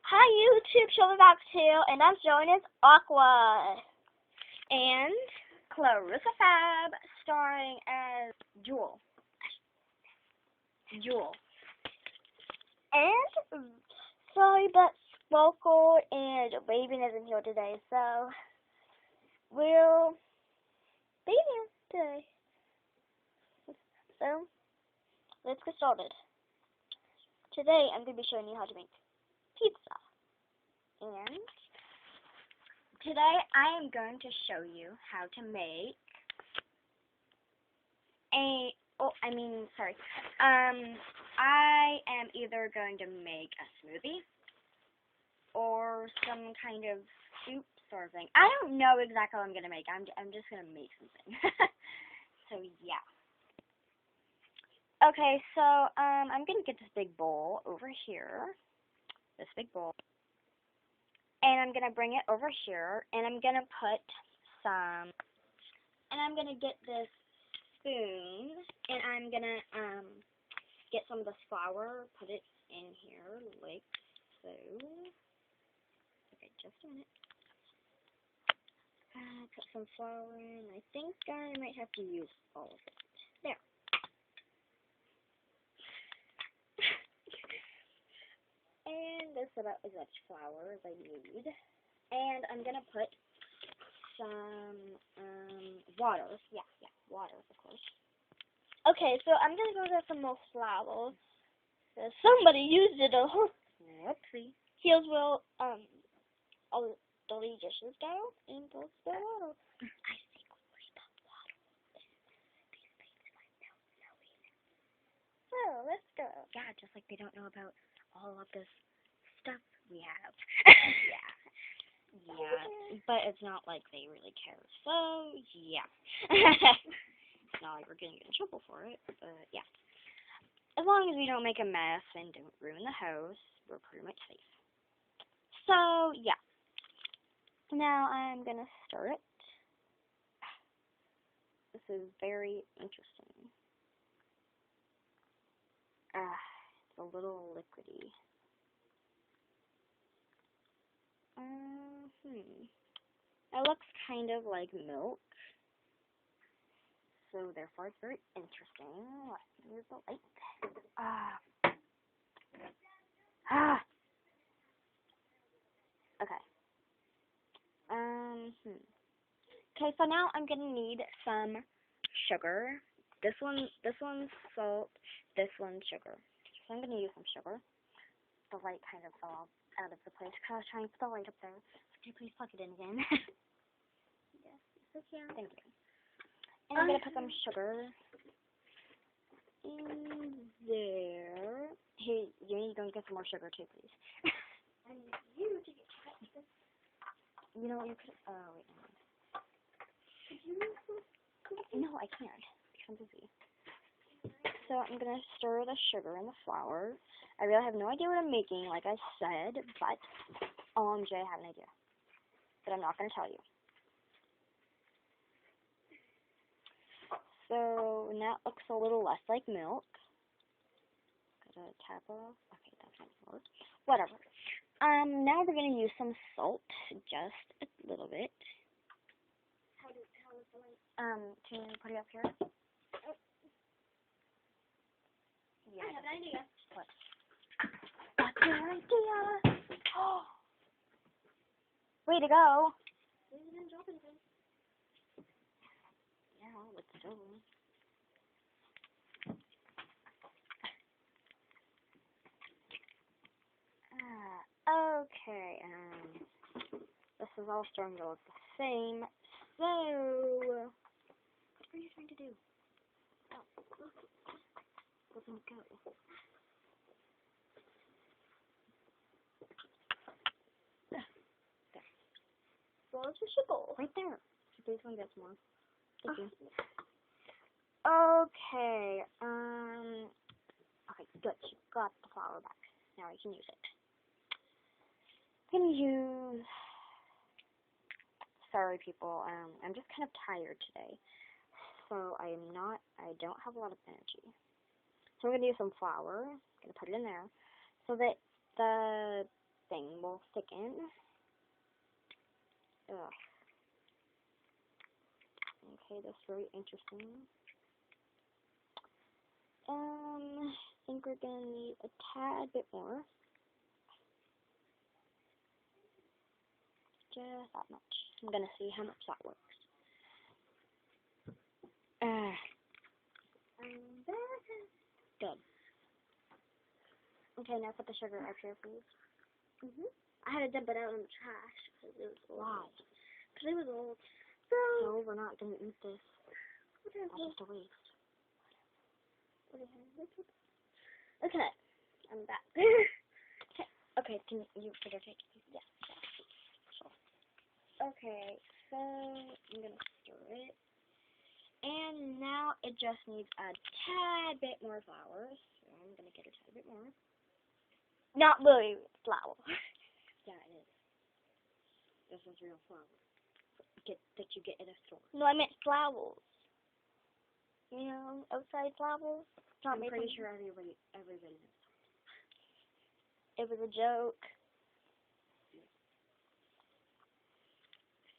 Hi YouTube, She'll back too, and I'm showing is Aqua and Clarissa Fab starring as Jewl. And sorry but vocal and Raven isn't here today, so we'll be here today. So let's get started. Today I'm going to be showing you how to make pizza. And today I am going to show you how to make I am either going to make a smoothie or some kind of soup sort of thing. I don't know exactly what I'm going to make. I'm just going to make something. So yeah. Okay, so I'm going to get this big bowl over here. This big bowl. And I'm going to bring it over here, and I'm going to put some, and I'm going to get this spoon, and I'm going to get some of this flour, put it in here, like so. Okay, just a minute. Put some flour in. I think I might have to use all of it. There. And that's about as much flour as I need. And I'm going to put some water. Yeah, water, of course. Okay, so I'm going to go get some more flour. Somebody used it all. Whoopsie. Here's where all the dishes go and those the water. I think we got water. These things might melt so easy. So, let's go. Yeah, just like they don't know about all of this stuff we have. Yeah, but it's not like they really care. So, yeah. It's not like we're going to get in trouble for it, but yeah. As long as we don't make a mess and don't ruin the house, we're pretty much safe. So, yeah. Now I'm going to stir it. This is very interesting. It's a little liquidy. It looks kind of like milk. So therefore it's very interesting. Let's use the light. Okay. Okay, so now I'm gonna need some sugar. This one's salt, this one's sugar. So I'm gonna use some sugar. The light kind of fell out of the place because I was trying to put the light up there. Could you please plug it in again? Yes, okay. Thank you. And I'm gonna put some sugar in there. Hey, you need to go and get some more sugar too, please. I need you to get this. You know what you could? Oh wait, no. No, I can't because I'm busy. So I'm gonna stir the sugar and the flour. I really have no idea what I'm making, like I said, but OMG, I have an idea. But I'm not gonna tell you. So now it looks a little less like milk. Gotta tap off. Okay, that's not gonna work. Whatever. Now we're gonna use some salt, just a little bit. How is the light? Can you put it up here? Yeah. I have an idea. What? What's your idea? Oh. Way to go. Yeah, let's do it. Okay, this is all starting to look the same. So, what are you trying to do? Oh, doesn't go. There. Where's the sugar? Right there. Please want to get some more. Thank you. Okay, okay, good. You got the flour back. Now I can use it. I'm gonna use. Sorry, people. I'm just kind of tired today, so I don't have a lot of energy. So I'm gonna use some flour. I'm gonna put it in there, so that the thing will thicken. Ugh. Okay, that's very interesting. I think we're gonna need a tad bit more. Just that much. I'm gonna see how much that works. Good. Okay, now put the sugar up here, please. I had to dump it out in the trash because it was old. Why? Because it was old. So we're not gonna eat this. That's just a waste. Okay, I'm back. Okay, can you figure it? Yeah. Okay, so I'm gonna stir it. And now it just needs a tad bit more flour. So I'm gonna get a tad bit more. Not really flour. Yeah, it is. This is real flour. That you get in a store. No, I meant flowers. You know, outside flowers. I'm pretty sure everybody knows. It was a joke.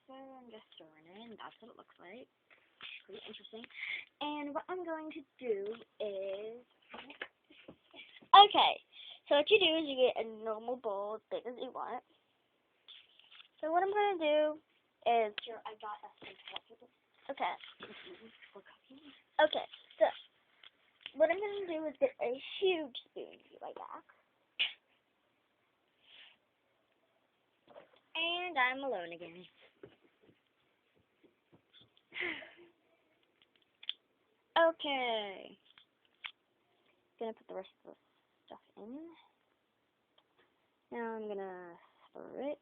So I'm just stirring it, and that's what it looks like. Pretty interesting. And what I'm going to do is... Okay, so what you do is you get a normal bowl as big as you want. So what I'm going to do is... Here, I got a spoon. Okay. Okay, so what I'm going to do is get a huge spoon like that. And I'm alone again. Okay. Gonna put the rest of the stuff in. Now I'm gonna stir it.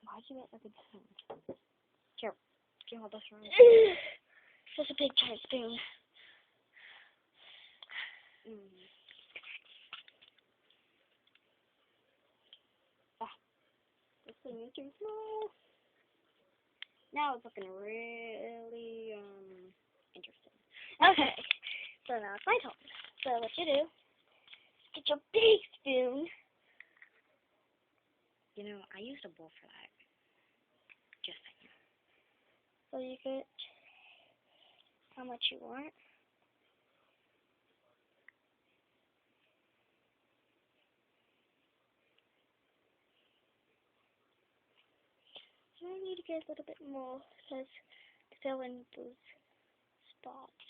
Why'd you get a big spoon? Here, can you hold this for me? Just a big giant spoon. This thing is too small. Now it's looking really interesting. Okay, so now it's my turn. So what you do, get your big spoon. You know, I used a bowl for that. Just saying. So you get how much you want. So I need to get a little bit more because to fill in those spots.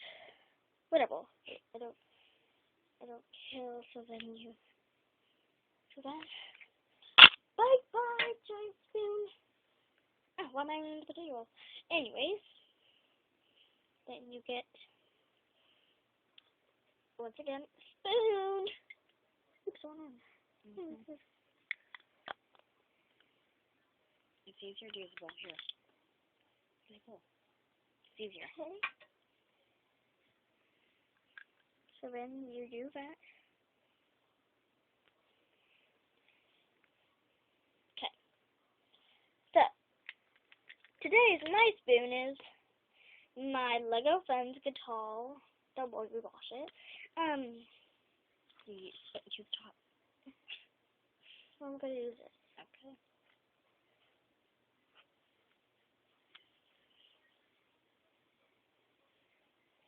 Whatever. I don't kill. So then you. So then. Bye, giant spoon. Oh, why am I in the potato? Anyways, then you get once again spoon. Oops, one in. It's easier to use the bowl here. Really cool. It's easier. Okay. So then you do that. Okay. So today's my spoon is my Lego Friends guitar. Don't worry, we wash it. You choose top. So I'm gonna use this. Okay.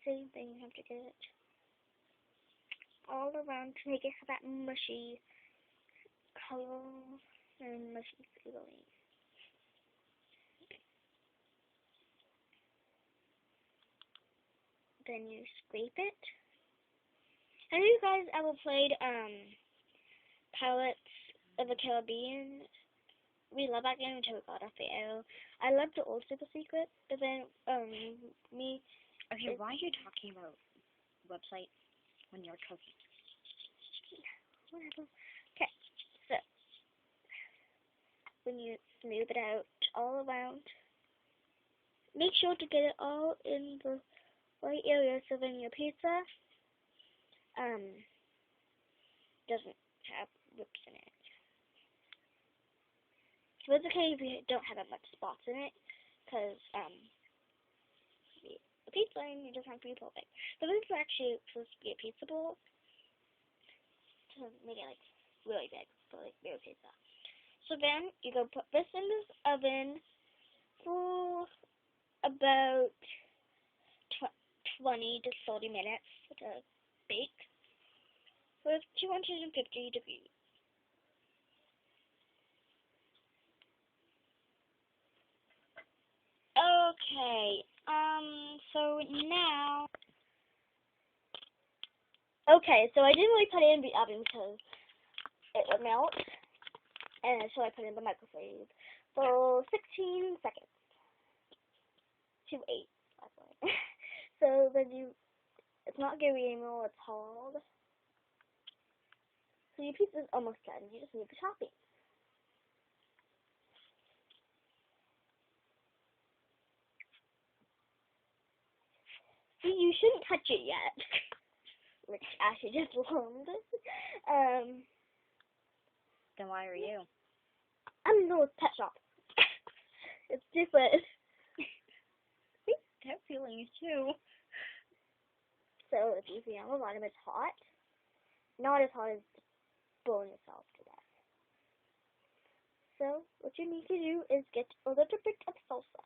Same thing, you have to get it all around to make it have that mushy color and mushy feeling. Then you scrape it. Have you guys ever played Pirates of the Caribbean? We love that game until we got off the air. I loved the old Super Secret, but then Okay, why are you talking about website when you're cooking? Whatever. Okay, so when you smooth it out all around, make sure to get it all in the right area so then your pizza doesn't have rips in it. So it's okay if you don't have that much spots in it, because a pizza and you just have to be so big. So this is actually supposed to be a pizza bowl to make it like really big, so like big pizza. So then you go put this in this oven for about 20 to 30 minutes to bake with 250 degrees. Okay, so now, okay, so I didn't really put it in the oven because it would melt, and so I put it in the microwave for 16 seconds to 8, actually. So then it's not gooey anymore, it's hard. So your pizza is almost done, you just need the topping. See, you shouldn't touch it yet. Which Ashley just learned. Then why are you? I'm in the pet shop. It's different. That feeling is too. So if you see on the bottom, it's hot. Not as hot as burn yourself to death. So what you need to do is get a little bit of salsa.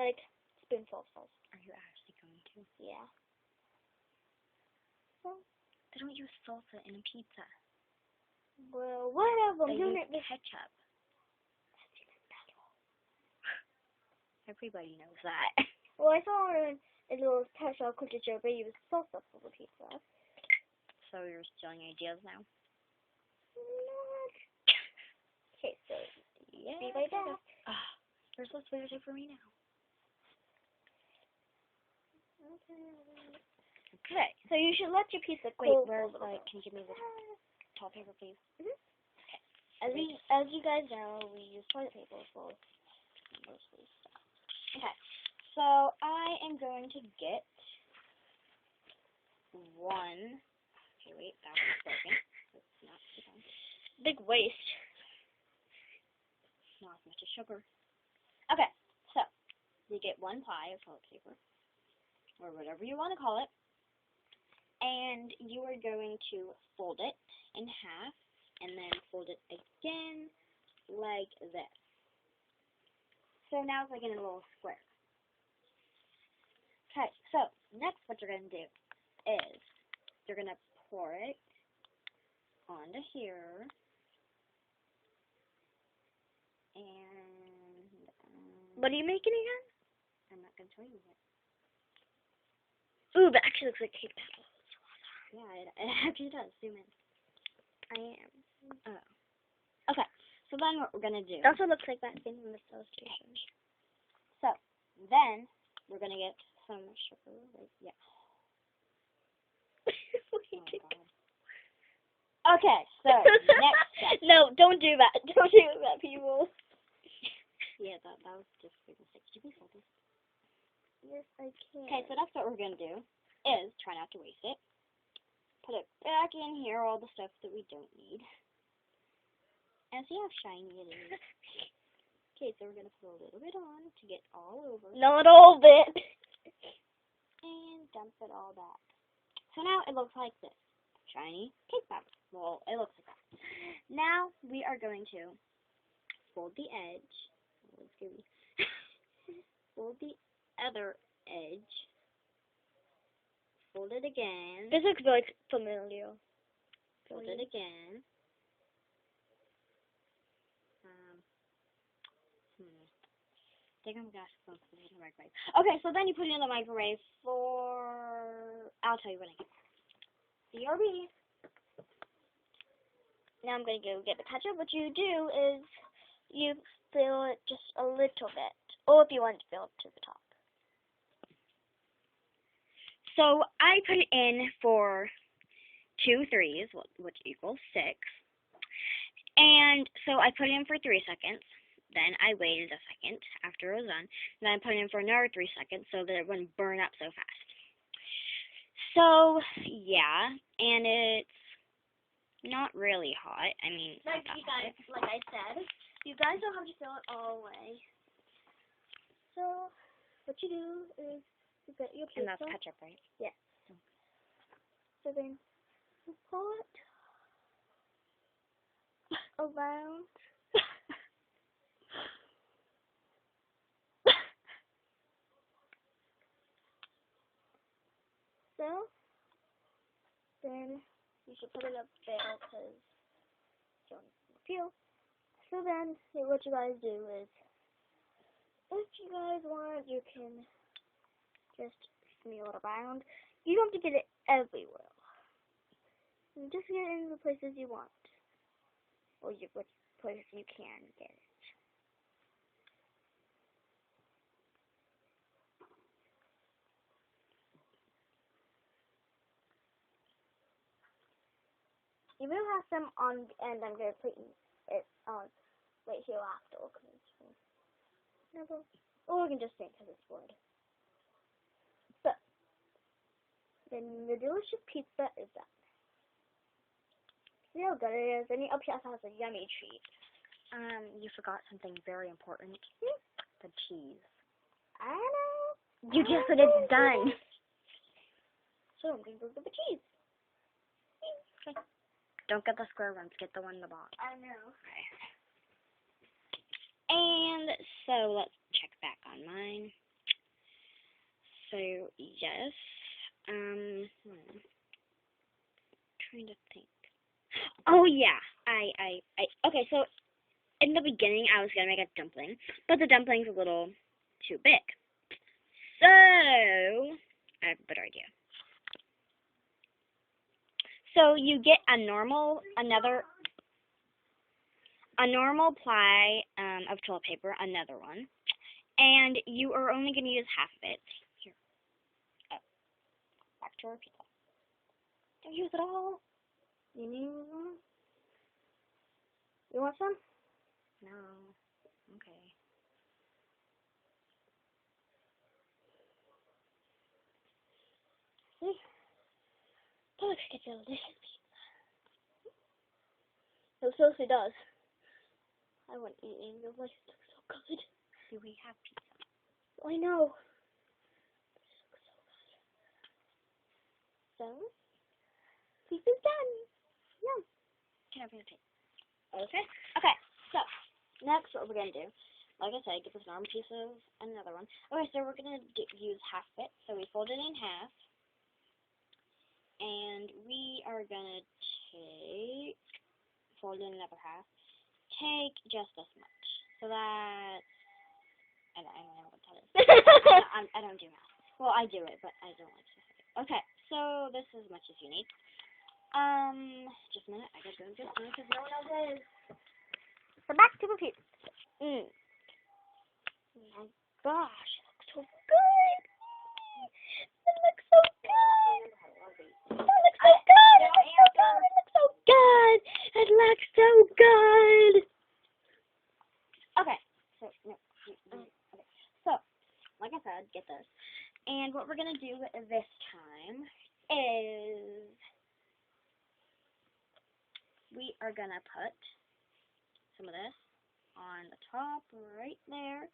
Like spoonful of salsa. Are you actually going to? Yeah. So They don't use salsa in a pizza. well, whatever. I'm They doing use it with ketchup. Everybody knows that. Well, I saw in a little pet shop cookie show they use salsa for the pizza. So you're stealing ideas now? Okay, so Yeah. be right back. You're so sweet for me now. Okay, so you should let your pizza Wait, cool. where's can you give me the toilet paper, please? As you guys know, we use toilet paper for mostly stuff. Okay, so I am going to get one. Okay, wait, that one's broken. It's not broken. Big waste. Not as much as sugar. Okay, so you get one ply of toilet paper, or whatever you want to call it, and you are going to fold it in half, and then fold it again like this. So now it's like in a little square. Okay, so next what you're going to do is you're going to pour it onto here, and What are you making again? I'm not going to tell you yet. Ooh, that actually looks like cake batter. Yeah, it actually does. Zoom in. I am. Oh. Okay, so then what we're going to do. That's what it looks like that thing in the illustration. So then we're going to get some sugar. Yeah. Oh, God. Okay, so next step. No, don't do that. Don't do that, people. Yeah, that was just a big mistake. Did you fold this? Yes, I can. Okay, so that's what we're going to do, is try not to waste it. Put it back in here, all the stuff that we don't need. And see how shiny it is. Okay, so we're going to put a little bit on to get all over. Not all of it. And dump it all back. So now it looks like this. Shiny cake batter. Well, it looks like that. Now we are going to fold the edge. Oh, it's gooey. Fold the other edge. Fold it again. This looks really familiar. Fold it again. I think I'm going to put it in the microwave. Okay, so then you put it in the microwave for... I'll tell you when I get back. BRB. Now I'm going to go get the ketchup. What you do is you fill it just a little bit. Or if you want to fill it to the top. So I put it in for 2 3s, which equals 6. And so I put it in for 3 seconds. Then I waited a second after it was done. And then I put it in for another 3 seconds so that it wouldn't burn up so fast. So, yeah, and it's not really hot. I mean, it's Like not that you guys, hot. like I said, you guys don't have to fill it all the way. So what you do is You got your pizza. And that's ketchup, right? Yes. So then you pull it around. So then you should put it up there because you don't feel. So then what you guys do is, if you guys want, you can just smear it around. You don't have to get it everywhere. You just get it in the places you want, or which place you can get it. You will have some on, and I'm going to put it on right here after, because never. Or we can just say because it's wood. So, then the delicious pizza is done. See how good it is? And up here has a yummy treat. You forgot something very important. The cheese. I know. You just said it's done. So I'm going to go get the cheese. Okay. Don't get the square ones. Get the one in the box. I know. Okay. And so let's check back on mine. So yes. Trying to think. Oh yeah. Okay, so in the beginning I was gonna make a dumpling, but the dumpling's a little too big. So I have a better idea. So you get a normal ply of toilet paper, another one, and you are only going to use half of it. Here. Oh. Back to our pizza. Don't use it all. You need one? You want some? No. Okay. See? Oh, look, it's a delicious pizza. It seriously does. I wouldn't eat any of it. It looks so good. Do we have pizza? I know. It looks so good. So, pizza's done. Yum. Can I bring the tape? Okay. Okay, so, next what we're going to do, like I said, get this normal piece of another one. Okay, so we're going to use half of it. So we fold it in half. And we are going to fold in another half. Take just this much. So that's, I don't know what that is. I don't do math. Well, I do it, but I don't like to say it. Okay, so this is as much as you need. Just a minute. I gotta go get one because no one else is. So back to the pizza. Oh my gosh, it looks so good. It looks so good. It looks so good. It looks so good. It looks so good. Okay. So no. Okay. So, like I said, get this. And what we're gonna do this time is we are gonna put some of this on the top right there.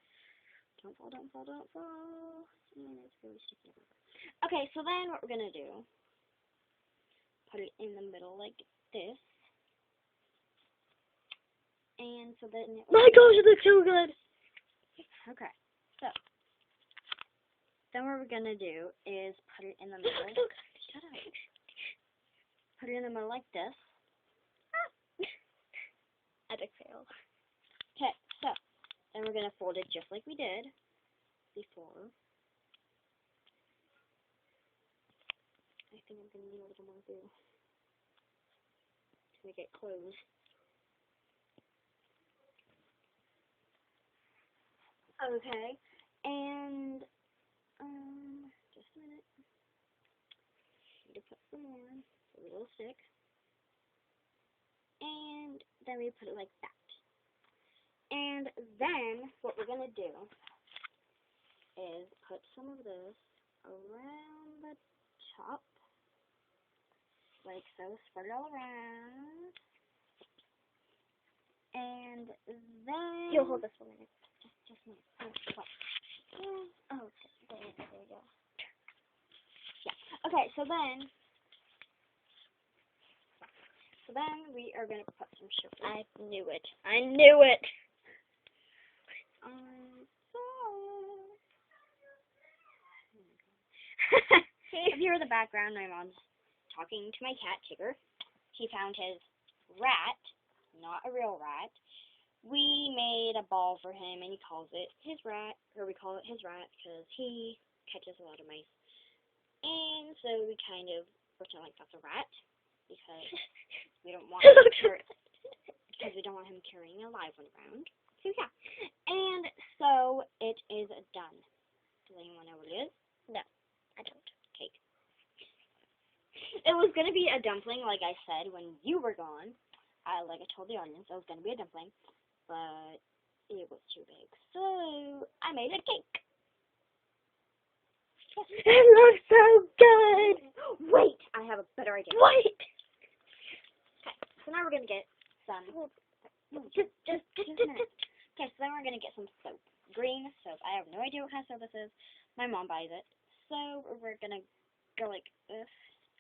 Don't fall, don't fall, don't fall. And it's really sticky. Okay, so then what we're gonna do, put it in the middle like this. And so then My gosh, it looks so good. Okay, so then what we're gonna do is put it in the middle. It looks so good. Shut up. Put it in the middle like this. Epic fail. Okay, so then we're gonna fold it just like we did before. I think I'm gonna need a little more glue to make it close. Okay, and just a minute. Need to put some more so it'll stick. And then we put it like that. And then what we're gonna do is put some of this around the top, like so. Spread it all around. And then You'll hold this for a minute. Just a minute. Oh, okay. There you go. Okay, so then we are gonna put some sugar. I knew it. I knew it. If you hear the background, my mom's talking to my cat, Tigger. He found his rat, not a real rat. We made a ball for him, and he calls it his rat, or we call it his rat, because he catches a lot of mice. And so we kind of pretend like that's a rat, because we don't want him because we don't want him carrying a live one around. So yeah. And so it is done. Does anyone know what it is? No, I don't. Cake. It was going to be a dumpling, like I said, when you were gone. Like I told the audience, it was going to be a dumpling, but it was too big. So I made a cake. It looks so good. Wait, I have a better idea. Wait. Okay, so now we're going to get some... Just a minute. Okay, so then we're going to get some soap. Green soap. I have no idea what kind of soap this is. My mom buys it. So we're going to go like this.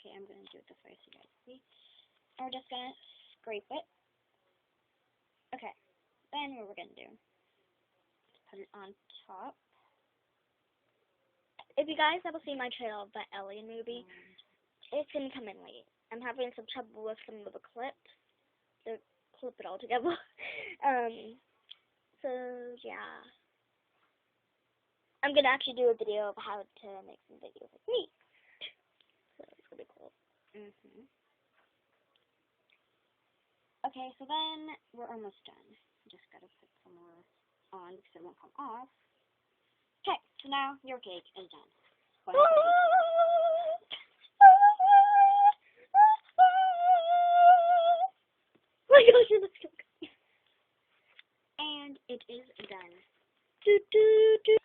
Okay, I'm going to do it this way so you guys see. And we're just going to scrape it. Okay, then what we're going to do is put it on top. If you guys ever see my trailer of that Alien movie, it's going to come in late. I'm having some trouble with some of the clips. To clip it all together. So, yeah. I'm going to actually do a video of how to make some videos with me. So, it's going to be cool. Okay, so then we're almost done. Just got to put some more on because it won't come off. Okay, so now your cake is done. Oh my gosh, it looks so good. And it is done. Do, do, do.